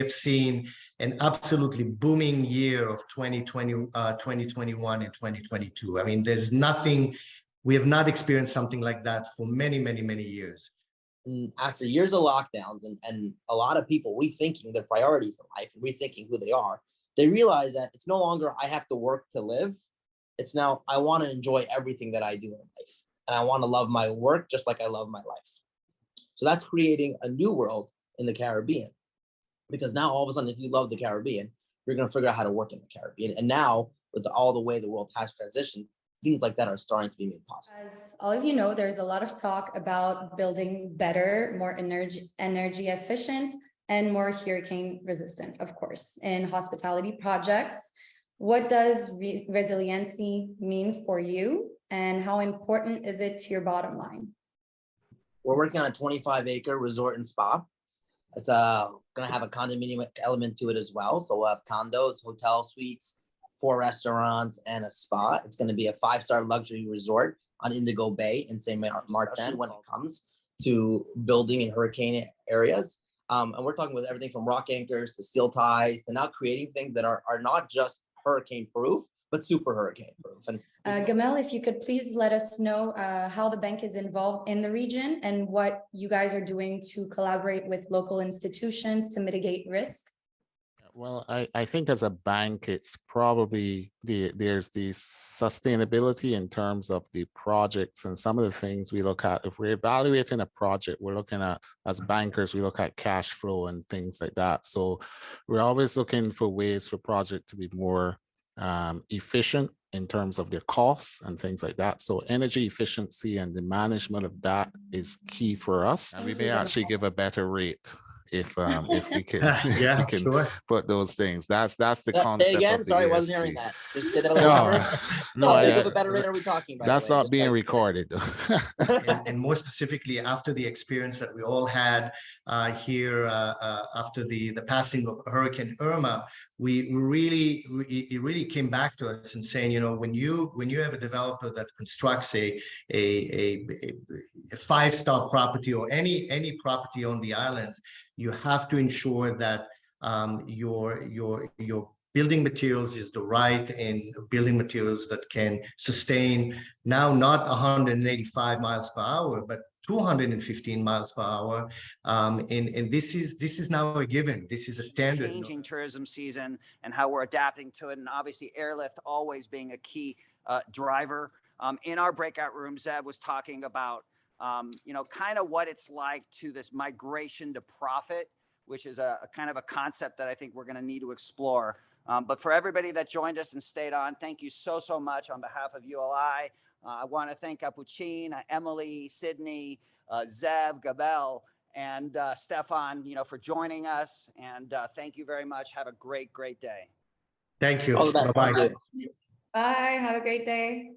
have seen an absolutely booming year of 2021 and 2022. I mean, there's nothing, we have not experienced something like that for many, many, many years. And after years of lockdowns and a lot of people rethinking their priorities in life and rethinking who they are, they realize that it's no longer I have to work to live. It's now I want to enjoy everything that I do in life. And I want to love my work just like I love my life. So that's creating a new world in the Caribbean. Because now all of a sudden, if you love the Caribbean, you're going to figure out how to work in the Caribbean. And now with all the way the world has transitioned, things like that are starting to be made possible. As all of you know, there's a lot of talk about building better, more energy efficient, and more hurricane resistant, of course, in hospitality projects. What does resiliency mean for you, and how important is it to your bottom line? We're working on a 25-acre resort and spa. It's going to have a condominium element to it as well. So we'll have condos, hotel suites, 4 restaurants, and a spa. It's going to be a 5-star luxury resort on Indigo Bay in St. Maarten when it comes to building in hurricane areas. And we're talking with everything from rock anchors to steel ties to now creating things that are not just hurricane proof, but super hurricane proof. And Gamel, if you could please let us know how the bank is involved in the region and what you guys are doing to collaborate with local institutions to mitigate risk. Well, I think as a bank, it's probably there's the sustainability in terms of the projects and some of the things we look at. If we're evaluating a project, we're looking at, as bankers, we look at cash flow and things like that. So we're always looking for ways for project to be more efficient in terms of their costs and things like that. So energy efficiency and the management of that is key for us. And we may actually give a better rate if we can, yeah, we can sure. put those things. That's the concept. Say again, of the sorry, I ESG. wasn't hearing that. Just say that a little louder. No, Think of a better rate are we talking about? That's not being recorded. And more specifically, after the experience that we all had here after the passing of Hurricane Irma, it really came back to us and saying, you know, when you have a developer that constructs a 5-star property or any property on the islands, you have to ensure that your building materials is the right and building materials that can sustain now not 185 miles per hour, but 215 miles per hour. And this is now a given. This is a standard. Changing tourism season and how we're adapting to it. And obviously airlift always being a key driver. In our breakout room, Zev was talking about, you know, kind of what it's like to this migration to profit, which is a kind of a concept that I think we're going to need to explore. But for everybody that joined us and stayed on, thank you so much on behalf of ULI. I want to thank Capuchin, Emily, Sydney, Zev, Gabel, and Stefan, you know, for joining us. And thank you very much. Have a great day. Thank you. All the best. Bye-bye. Bye. Have a great day.